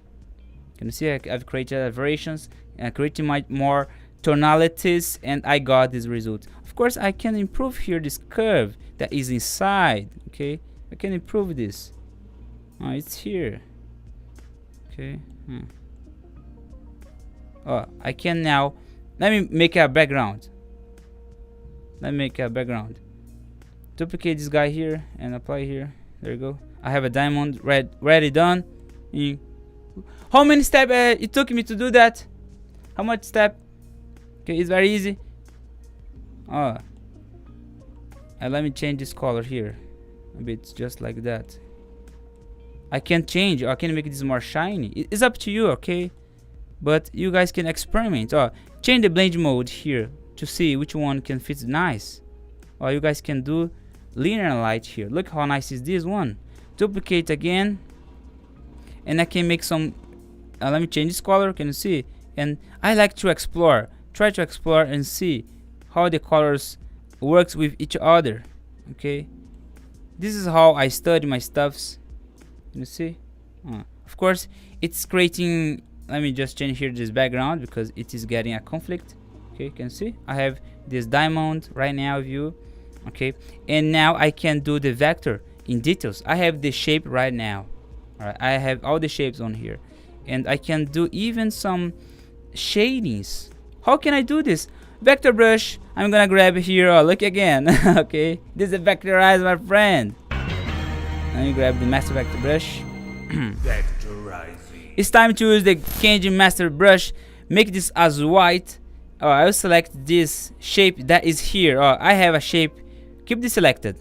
Can you see I've created variations and creating my more tonalities, and I got this result. Of course, I can improve here this curve that is inside. Okay, I can improve this. It's here. Okay. I can now, let me make a background. Duplicate this guy here and apply here. There you go. I have a diamond ready done. How many steps it took me to do that? How much step? Okay, it's very easy. And let me change this color here a bit, just like that. I can change, or I can make this more shiny. It's up to you, okay? But you guys can experiment. Change the blend mode here to see which one can fit nice. Or you guys can do linear light here. Look how nice is this one. Duplicate again, and I can make some. Let me change this color. Can you see? And I like to explore. Try to explore and see how the colors works with each other. Okay, this is how I study my stuffs. Can you see? Of course, it's creating. Let me just change here this background because it is getting a conflict. Okay, can you see? I have this diamond right now view. Okay, and now I can do the vector in details. I have the shape right now. All right, I have all the shapes on here, and I can do even some shadings. How can I do this? Vector brush. I'm gonna grab here. Look again. Okay, this is Vectorize, my friend. Let me grab the master vector brush. Vectorizing. It's time to use the 𝚅𝚘𝚌𝚝𝚘 master brush. Make this as white. I will select this shape that is here. I have a shape. Keep this selected.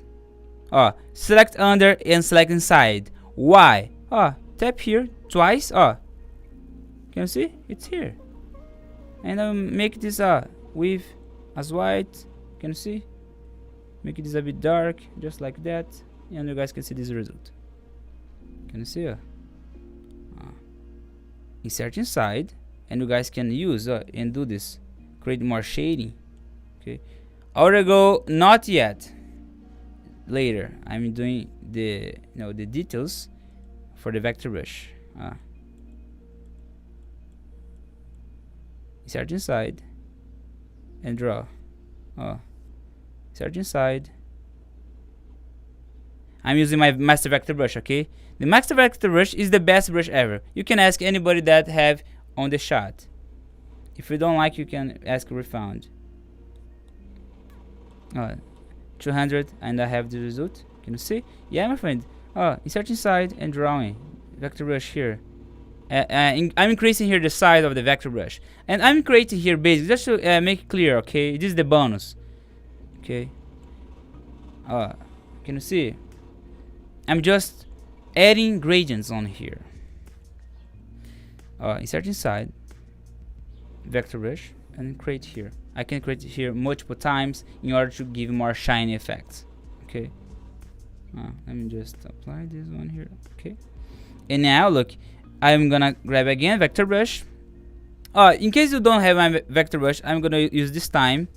Select under and select inside. Why? Tap here twice. Can you see? It's here. And I'll make this with as white. Can you see? Make this a bit dark, just like that, and you guys can see this result. Can you see? Insert inside, and you guys can use and do this. Create more shading. Okay. Already go. Not yet. Later. I'm doing the the details for the vector brush. Insert inside and draw. Insert inside. I'm using my master vector brush. Okay, the master vector brush is the best brush ever. You can ask anybody that have on the shot. If you don't like, you can ask refound. 200, and I have the result. Can you see? Yeah, my friend. Insert inside and drawing. Vector brush here. I'm increasing here the size of the vector brush, and I'm creating here basic just to make it clear. Okay, this is the bonus. Okay, can you see? I'm just adding gradients on here. Insert inside vector brush and create here. I can create it here multiple times in order to give more shiny effects. Okay, let me just apply this one here. Okay, and now look, I'm gonna grab again vector brush. In case you don't have my vector brush, I'm gonna use this time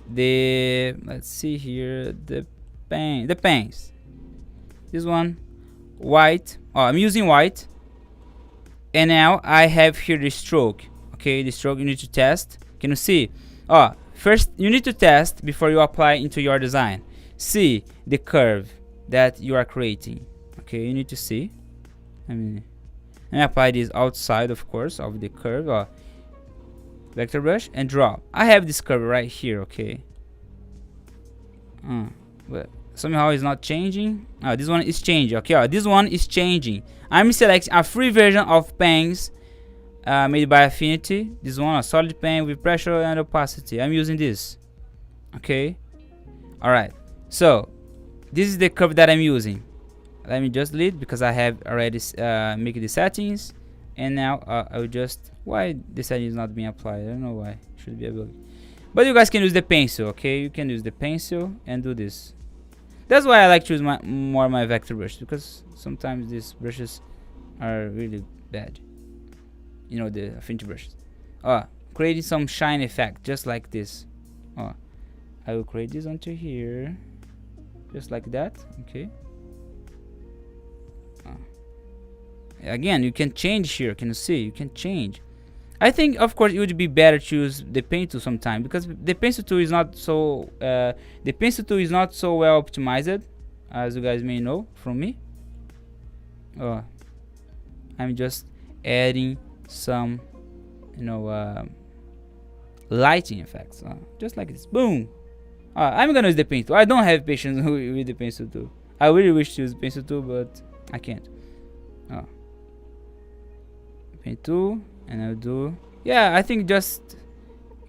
the, let's see here, the paints. This one, white. I'm using white. And now I have here the stroke. Okay, the stroke you need to test. Can you see? First you need to test before you apply into your design. See the curve that you are creating. Okay, you need to see. Let me apply this outside, of course, of the curve. Vector brush and draw. I have this curve right here. Okay. But somehow it's not changing. This one is changing. Okay, this one is changing. I'm selecting a free version of paints made by Affinity. This one, a solid paint with pressure and opacity. I'm using this. Okay. Alright. So this is the curve that I'm using. Let me just delete because I have already make the settings. And now I will just, why the setting is not being applied? I don't know why. It should be able. But you guys can use the pencil. Okay, you can use the pencil and do this. That's why I like to use more my vector brush, because sometimes these brushes are really bad. You know, the Affinity brushes. Creating some shine effect, just like this. I will create this onto here, just like that. Okay. Again, you can change here. Can you see? You can change. I think, of course, it would be better to use the pen tool sometime, because the pencil tool is not so well optimized, as you guys may know from me. I'm just adding some, lighting effects, just like this. Boom. I'm gonna use the pen tool. I don't have patience with the pencil tool. I really wish to use the pencil tool, but I can't. Pen tool. And I'll do, I think just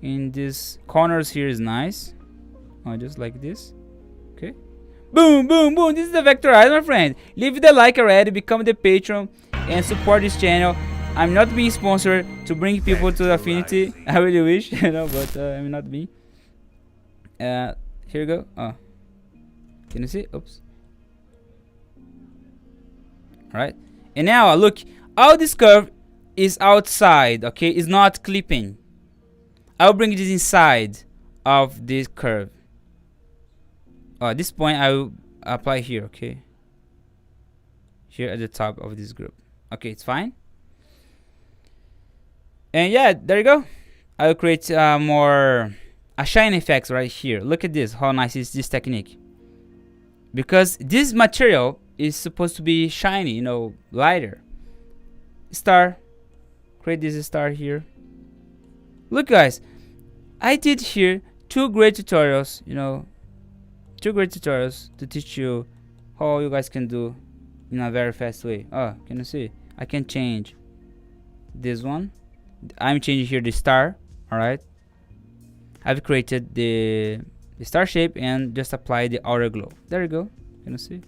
in these corners here is nice. Just like this. Okay. Boom, boom, boom. This is the Vectorize, my friend. Leave the like already, become the patron, and support this channel. I'm not being sponsored to bring people to Affinity. I really wish, but I'm not being. Here we go. Can you see? Oops. Alright. And now look, all this curve is outside. Okay, it's not clipping. I'll bring this inside of this curve. At this point I will apply here. Okay, here at the top of this group. Okay, it's fine. And there you go. I'll create more a shine effects right here. Look at this, how nice is this technique, because this material is supposed to be shiny, lighter. Star. Create this star here. Look, guys, I did here two great tutorials, to teach you how you guys can do in a very fast way. Can you see? I can change this one. I'm changing here the star. Alright, I've created the star shape and just apply the outer glow. There you go. Can you see?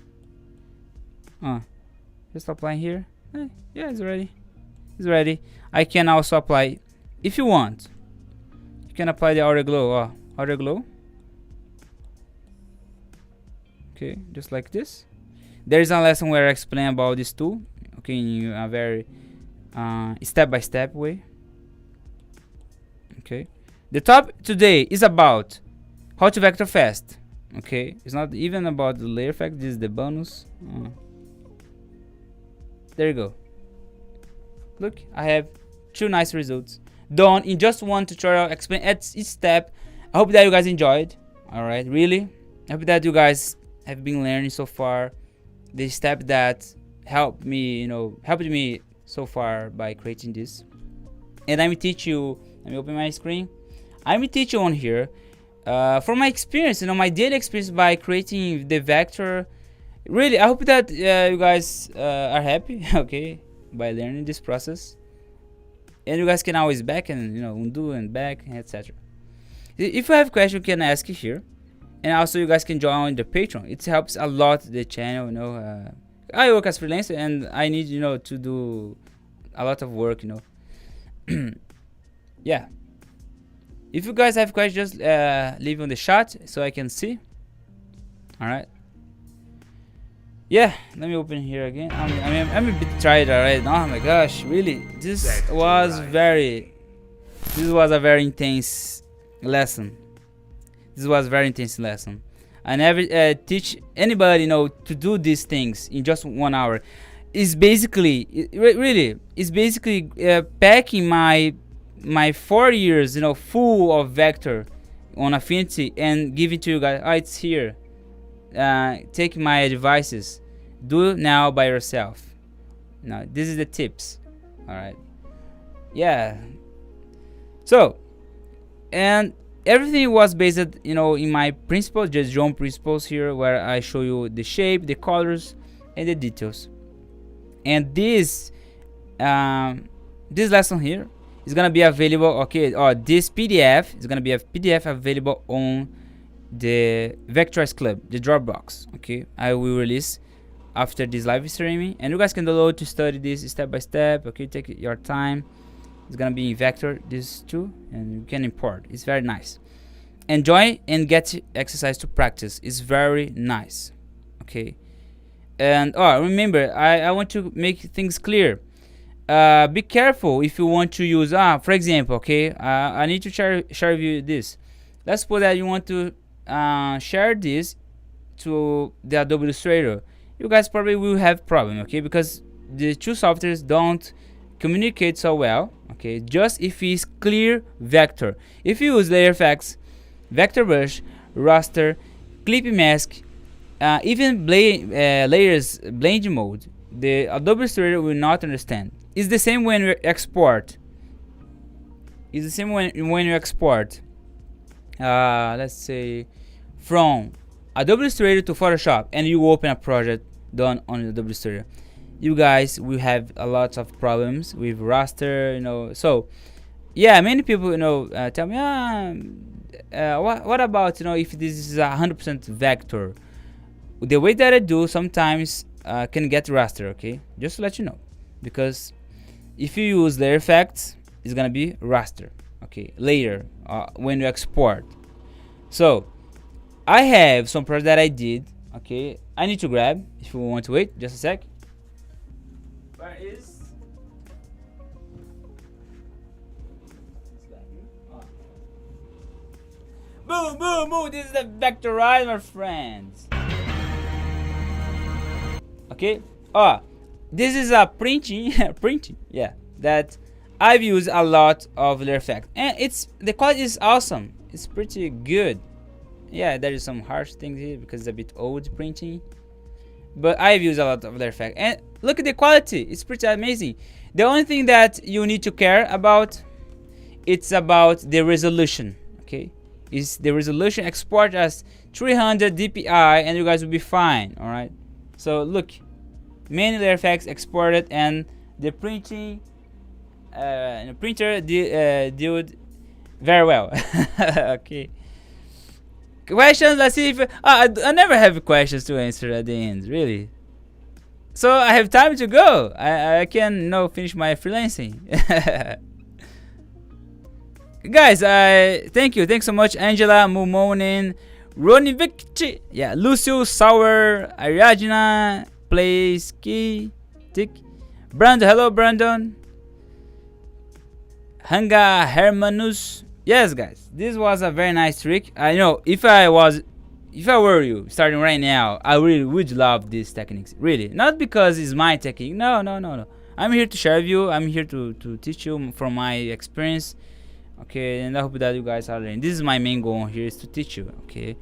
Just apply here. It's ready. It's ready. I can also apply, if you want, you can apply the outer glow. Outer glow. Okay, just like this. There is a lesson where I explain about this tool. Okay, in a very step-by-step way. Okay, the topic today is about how to vector fast. Okay, it's not even about the layer effect. This is the bonus. There you go. Look, I have two nice results done in just one tutorial. Explain at each step. I hope that you guys enjoyed. Alright, really, I hope that you guys have been learning so far the step that helped me so far by creating this. And I'm teach you, let me open my screen. I'm teach you on here from my experience, my daily experience by creating the vector. Really, I hope that you guys are happy, okay, by learning this process. and you guys can always back and undo and back, etc. If you have questions, you can ask it here, and also you guys can join the Patreon. It helps a lot the channel. I work as freelancer and I need to do a lot of work. Yeah, if you guys have questions, just leave on the chat so I can see. All right. Yeah, let me open here again. I'm a bit tired already. Oh my gosh, really? This was a very intense lesson. This was a very intense lesson. I never teach anybody to do these things in just 1 hour. It's basically packing my 4 years full of vector on Affinity and giving to you guys. Oh, it's here. Take my advices. Do it now by yourself. Now this is the tips. All right. Yeah. So, and everything was based in my principles, just John principles here, where I show you the shape, the colors, and the details. And this lesson here is gonna be available. Okay, or this PDF is gonna be a PDF available on the Vectorize Club, the Dropbox. Okay, I will release after this live streaming, and you guys can download to study this step by step. Okay, take your time. It's gonna be in vector, this too, and you can import. It's very nice. Enjoy and get exercise to practice. It's very nice. Okay, and remember, I want to make things clear. Be careful if you want to use for example, okay, I need to share with you this. Let's suppose that you want to share this to the Adobe Illustrator. You guys probably will have problem, okay, because the two softwares don't communicate so well. Okay, just if it's clear vector. If you use layer effects, vector brush, raster, clip mask, even layers blend mode, the Adobe Illustrator will not understand. It's the same when you export. It's the same when you export. Let's say from Adobe Illustrator to Photoshop, and you open a project done on Adobe Illustrator. You guys will have a lot of problems with raster, so yeah, many people tell me, what about if this is 100% vector? The way that I do sometimes can get raster. Okay, just to let you know, because if you use layer effects, it's gonna be raster. Okay, later when you export. So I have some project that I did. Okay, I need to grab. If you want to wait just a sec. Where is? Boom, boom, boom! This is the Vectorize, my friends. Okay. This is a printing, yeah. That I've used a lot of layer effect, and the quality is awesome. It's pretty good. Yeah, there is some harsh things here because it's a bit old printing, but I've used a lot of layer effect, and look at the quality. It's pretty amazing. The only thing that you need to care about, it's about the resolution. Okay, is the resolution. Export as 300 dpi and you guys will be fine. All right, so look, many layer effects exported, and the printing the printer did very well. Okay, questions. Let's see if I never have questions to answer at the end, really. So I have time to go. I can finish my freelancing. Guys, thank you. Thanks so much, Angela, Mumonin, Ronnie Vic, yeah, Lucio, Sauer, Ariadna, Plays Key, Tick, Brandon. Hello, Brandon. Hanga Hermanus. Yes, guys, this was a very nice trick. I know if I were you starting right now, I really would love these techniques. Really, not because it's my technique. No. I'm here to share with you. I'm here to teach you from my experience. Okay, and I hope that you guys are learning. This is my main goal here, is to teach you. Okay,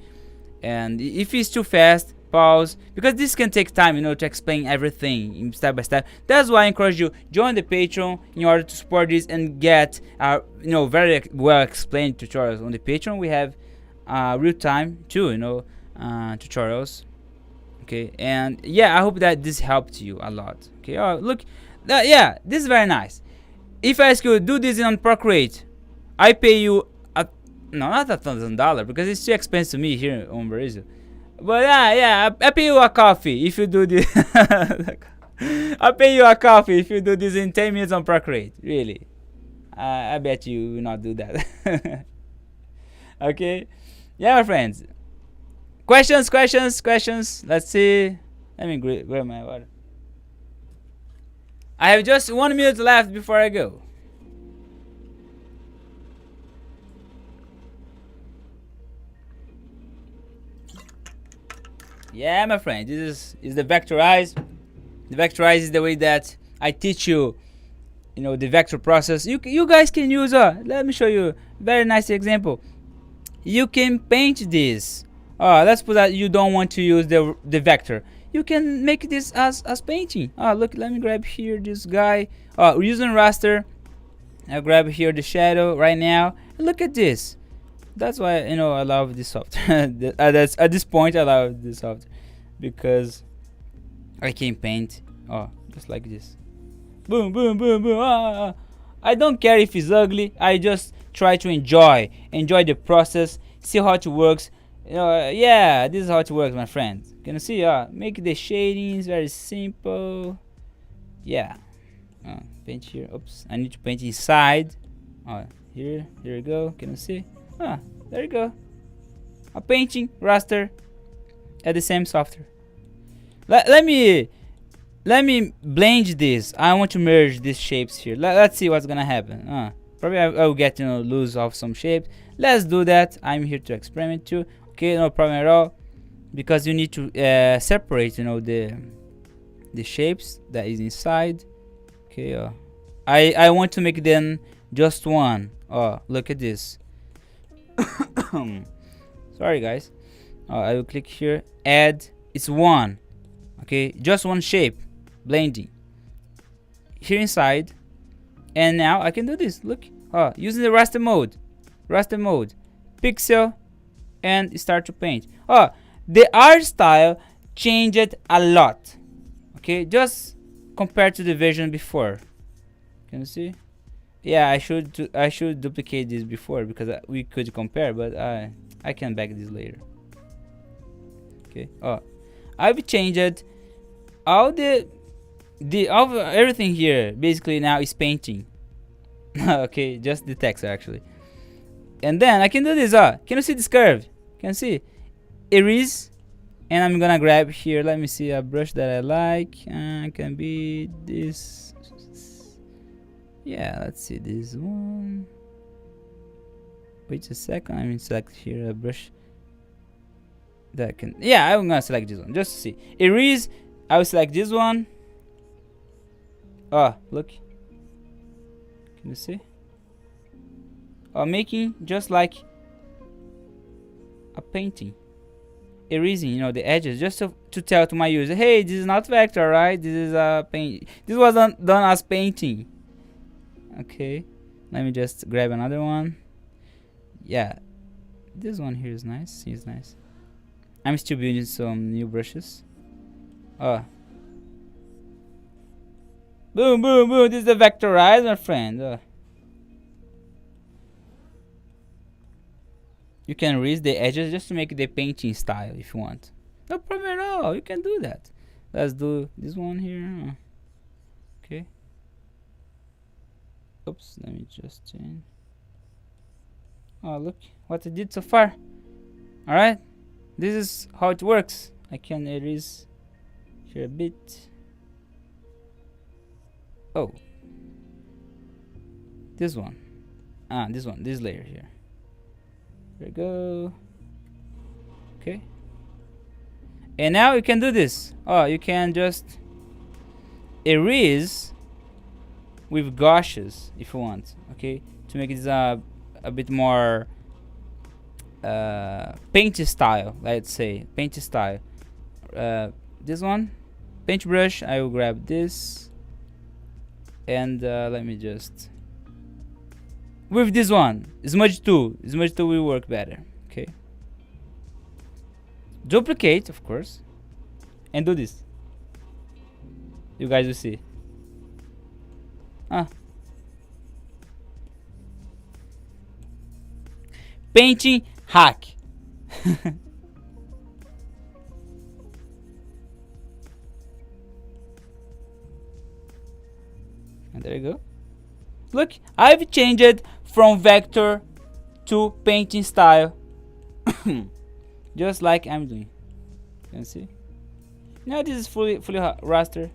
and if it's too fast, pause, because this can take time, to explain everything step by step. That's why I encourage you, join the Patreon in order to support this and get very well explained tutorials on the Patreon. We have real time too, tutorials. Okay, and yeah, I hope that this helped you a lot. Okay, look, yeah, this is very nice. if I ask you do this on Procreate, I pay you no, not $1,000 because it's too expensive to me here on Brazil. But yeah, I pay you a coffee if you do this. I pay you a coffee if you do this in 10 minutes on Procreate. Really, I bet you will not do that. Okay, yeah, my friends. Questions. Let's see. Let me grab my water. I have just 1 minute left before I go. Yeah, my friend, this is the Vectorize. The Vectorize is the way that I teach you, the vector process. You guys can use. Let me show you. Very nice example. You can paint this. Let's suppose that you don't want to use the vector. You can make this as painting. Look, let me grab here this guy. Using raster, I'll grab here the shadow right now. And look at this. That's why I love this software. That's at this point I love this software because I can paint just like this. Boom, boom, boom, boom. I don't care if it's ugly. I just try to enjoy the process, see how it works. Yeah, this is how it works, my friends. Can you see? Make the shadings very simple. Yeah. Paint here. Oops, I need to paint inside. Here we go. Can you see? There you go. A painting raster at the same software. Let me blend this. I want to merge these shapes here. Let's see what's gonna happen. Probably I will get lose off some shapes. Let's do that. I'm here to experiment too. Okay, no problem at all. Because you need to separate the shapes that is inside. Okay. I want to make them just one. Look at this. Sorry guys. I will click here, add. It's one. Okay, just one shape, blending here inside. And now I can do this. Look, using the raster mode, pixel, and start to paint. The art style changed a lot. Okay, just compared to the version before. Can you see? Yeah, I should duplicate this before because we could compare, but I can back this later. Okay. I've changed all everything here. Basically now is painting. Okay, just the text actually. And then I can do this. Can you see this curve? Can you see? Erase, and I'm gonna grab here. Let me see a brush that I like. Can be this. Yeah, let's see this one. Wait a second, I'm gonna select here a brush that can. Yeah, I'm gonna select this one just to see. Erase, I will select this one. Look. Can you see? Making just like a painting. Erasing, the edges, just to tell to my user, hey, this is not vector, right? This is a paint. This wasn't done as painting. Okay, let me just grab another one. Yeah, this one here is nice. He's nice. I'm still building some new brushes. Boom, boom, boom. This is the Vectorize, my friend. You can erase the edges just to make the painting style if you want. No problem at all. You can do that. Let's do this one here. Okay. Oops, let me just change. Look what I did so far. Alright, this is how it works. I can erase here a bit. This one. This layer here. There we go. Okay. And now you can do this. You can just erase with gouaches if you want. Okay, to make this a bit more paint style. Let's say paint style. This one, paintbrush. I will grab this, and let me just with this one. Smudge tool will work better. Okay. Duplicate, of course, and do this. You guys will see. painting hack. And there you go. Look, I've changed it from vector to painting style. Just like I'm doing. You can see. Now this is fully raster.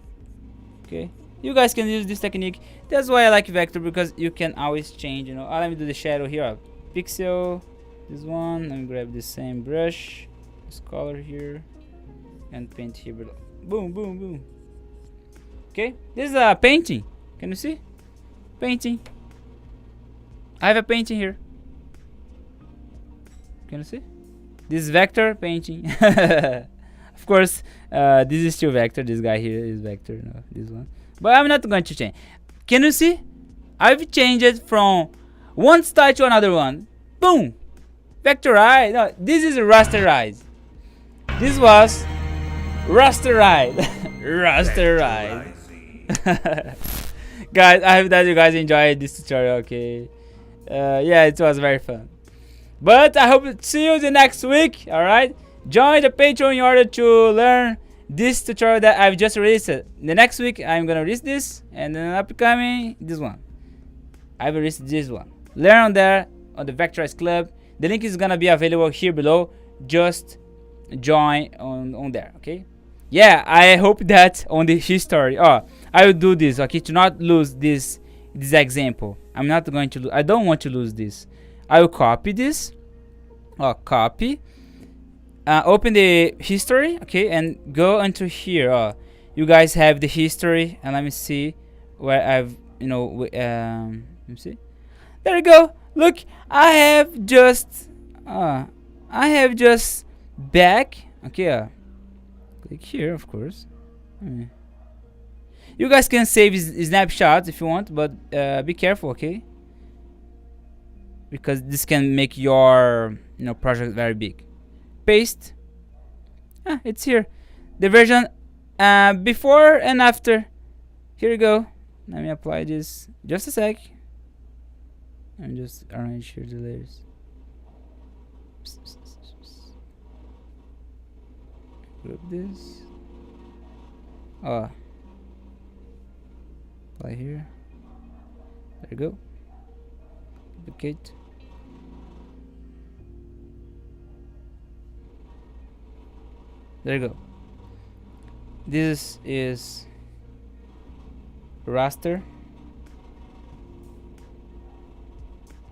Okay. You guys can use this technique. That's why I like vector, because you can always change, you know. Let me do the shadow here. Pixel. This one. Let me grab the same brush. This color here. And paint here below. Boom, boom, boom. Okay. This is a painting. Can you see? Painting. I have a painting here. Can you see? This is vector painting. Of course, this is still vector. This guy here is vector. No, this one. But I'm not going to change. Can you see? I've changed it from one style to another one. Boom! Vectorize. No, this is rasterize. This was rasterize. Rasterize. Guys, I hope that you guys enjoyed this tutorial. Okay. Yeah, it was very fun. But I hope to see you the next week. All right. Join the Patreon in order to learn this tutorial that I've just released. The next week I'm gonna release this, and then upcoming this one. I've released this one. Learn on there on the Vectorize Club. The link is gonna be available here below. Just join on there. Okay. Yeah, I hope that on the history. Oh, I will do this. Okay, to not lose this example. I'm not going to. I don't want to lose this. I will copy this. Oh, copy. Open the history, okay, and go into here. You guys have the history, and let me see where I've, you know, let me see. There you go. Look, I have just back. Okay, click here, of course. You guys can save snapshots if you want, but be careful, okay? Because this can make your, you know, project very big. Paste. It's here. The version before and after. Here you go. Let me apply this. Just a sec. And just arrange here the layers. Group this. Apply here. There you go. Duplicate. There you go. This is raster,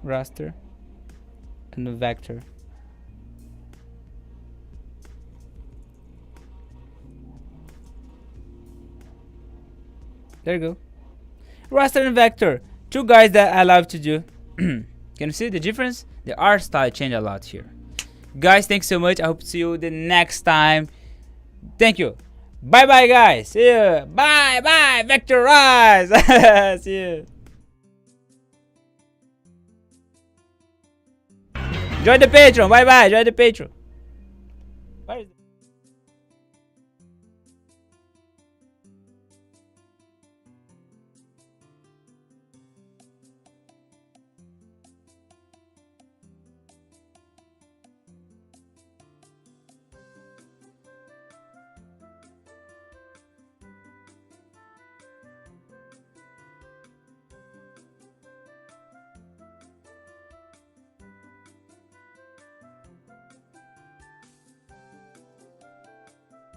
and a vector. There you go. Raster and vector. Two guys that I love to do. Can you see the difference? The art style changed a lot here. Guys, thanks so much. I hope to see you the next time. Thank you. Bye bye, guys. See you. Bye bye. Vectorize. See you. Join the Patreon. Bye bye. Join the Patreon.